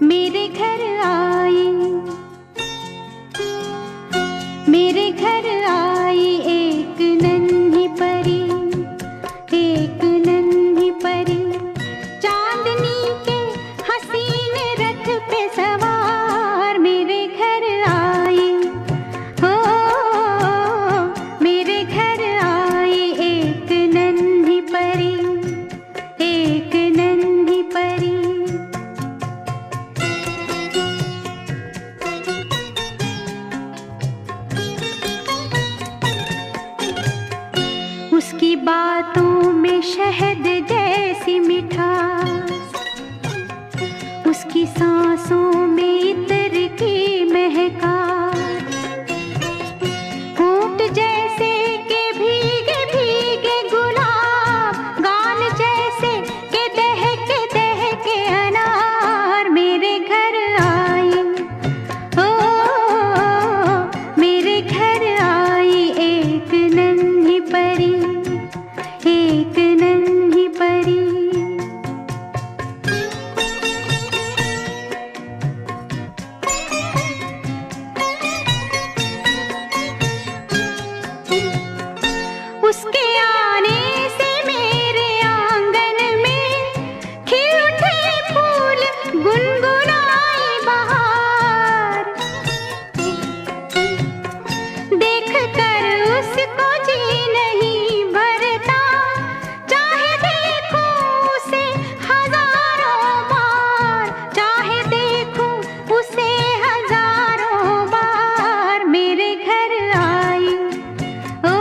मेरे घर आई, मेरे घर आई एक नन्ही परी, एक नन्ही परी, चांदनी के हसीन रथ पे सवार मेरे घर आई। हो मेरे घर आई एक नन्ही परी, एक नन्ही परी। उसकी बातों में शहद जैसी मिठास, उसकी सांसों में इत्र की महकास, होंठ जैसे के भीगे भीगे गुलाब, गाल जैसे के दहके अनार मेरे घर आई। ओ मेरे घर आई एक नन्ही परी, एक नन्ही परी। उसके आने से मेरे आंगन में खिल उठे फूल, गुनगुनाई बहार। देख कर उसको जी नहीं भरता, चाहे देखूं उसे हजारों बार, चाहे देखूं उसे हजारों बार मेरे घर आई। ओ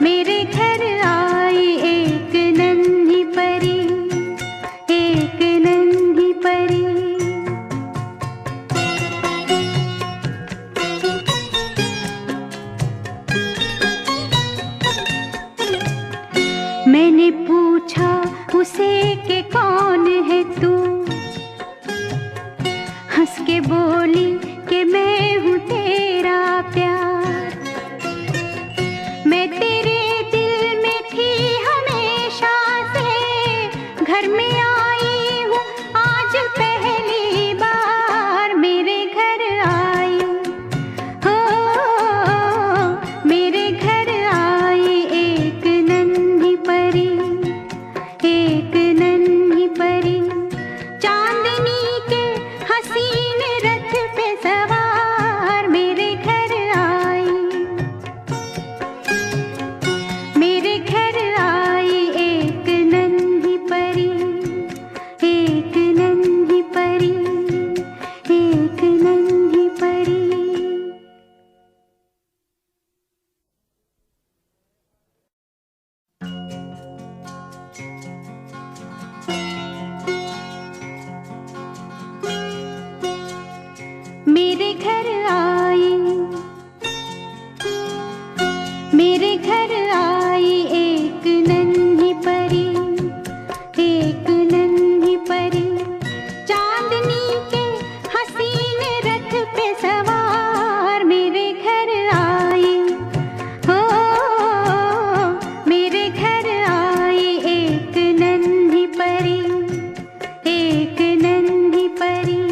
मेरे घर आई एक नन्ही परी, एक नन्ही परी। मैंने पूछा उसे कि कौन है तू, हंस के बोली कि मैं हूँ तेरा प्यार। मैं तेरे दिल में थी हमेशा से, घर में आई हूँ आज पहली बार मेरे घर आई। हो मेरे घर आई एक नन्ही परी, एक नन्ही परी, चांदनी के हसीन रथ पे सवार मेरे घर आई। मेरे घर आई एक नन्ही परी, एक नन्ही परी, एक नन्ही परी। मेरे घर आई, मेरे घर आई एक नन्ही परी, एक नन्ही परी, चांदनी के हसीन रथ पे सवार मेरे घर आई। हो मेरे घर आई एक नन्ही परी, एक नन्ही परी।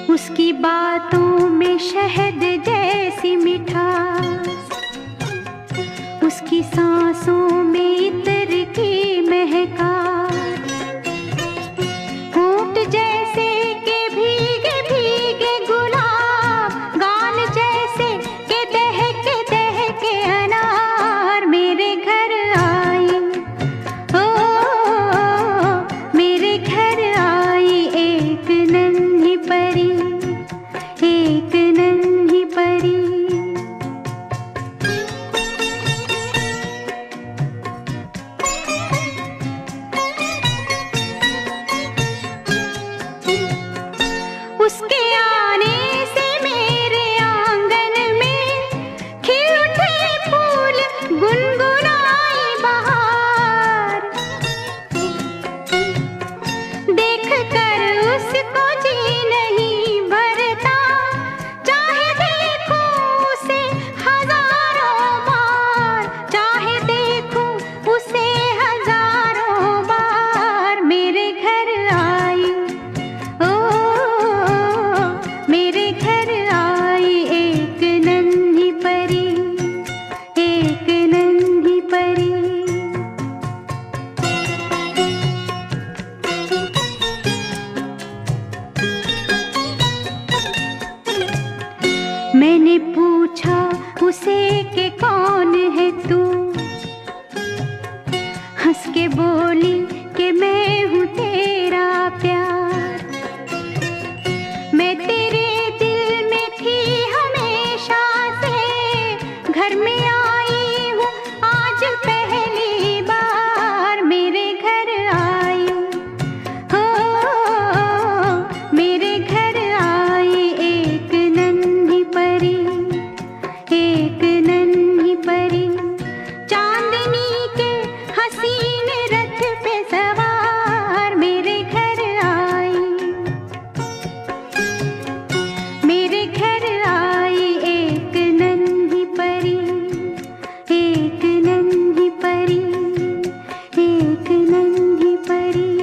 उसकी बातों में शहद जैसी मिठास, उसकी सांसों में इत्र की महकास, होंठ जैसे के भीगे भीगे गुलाब, गाल जैसे के दहके अनार मेरे घर आई। ओ मेरे घर आई एक नन्ही परी, एक नन्ही परी। बोली कि मैं हूँ तेरा प्यार। मैं तेरे दिल में थी हमेशा से, घर में आई हूँ आज पहली बार। मेरे घर आई हो, मेरे घर आई एक नन्ही परी, एक नन्ही परी। चांदनी के हसीन रथ पे सवार मेरे घर आई, मेरे घर आई एक नन्ही परी, एक नन्ही परी, एक नन्ही परी।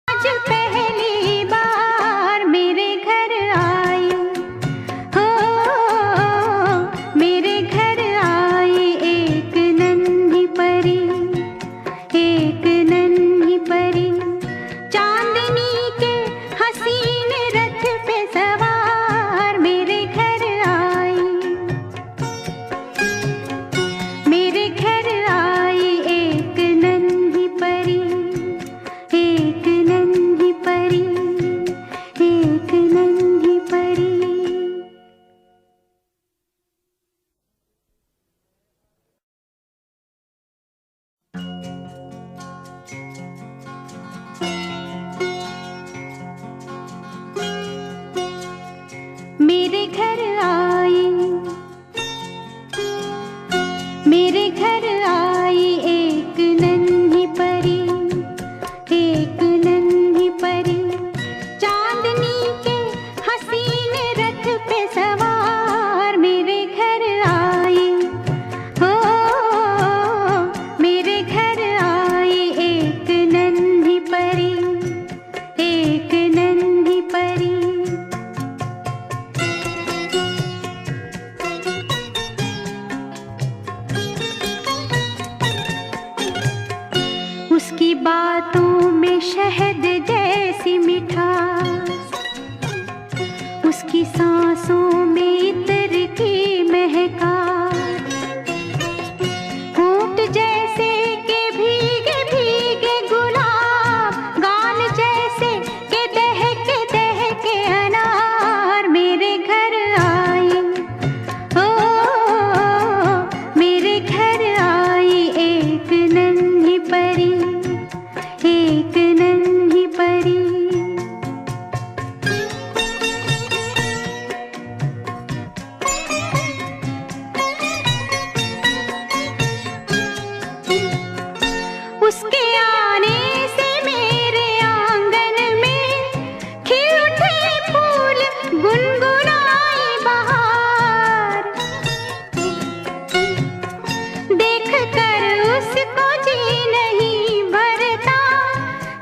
आज पहली बार मेरे घर आई हो, मेरे घर आई एक नन्ही परी, एक नन्ही परी। चांदनी के हसीन रथ पे सवार मेरे घर आई, मेरे घर आई एक नन्ही परी, एक नन्ही परी, एक नन्ही परी। मेरे घर आई, मेरे घर आई एक नन्ही परी, एक नन्ही परी। चांदनी के हसीन रथ पे सवार मेरे घर आई हो, मेरे घर आई एक नन्ही परी, एक नन्ही परी। उसकी बातों में शहद जैसी मिठास, उसकी सांसों में इत्र की महकास। होंठ जैसे के भीगे भीगे गुलाब, गाल जैसे के दहके अनार मेरे घर आई हो, मेरे घर आई एक नन्ही परी, एक नन्ही परी। उसके आने से मेरे आंगन में खिल उठे फूल, गुनगुनाई बहार। देख कर उसको जी नहीं भरता,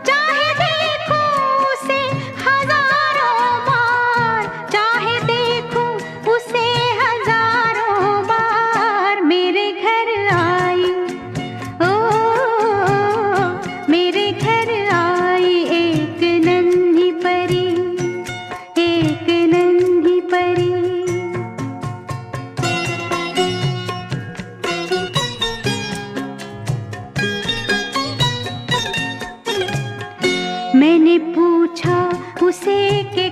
चाहे देखूं उसे हजारों बार, चाहे देखूं उसे हजारों बार। मेरे घर आई ओ, मेरे घर आई एक नन्ही परी, एक नन्ही परी। मैंने पूछा उसे कि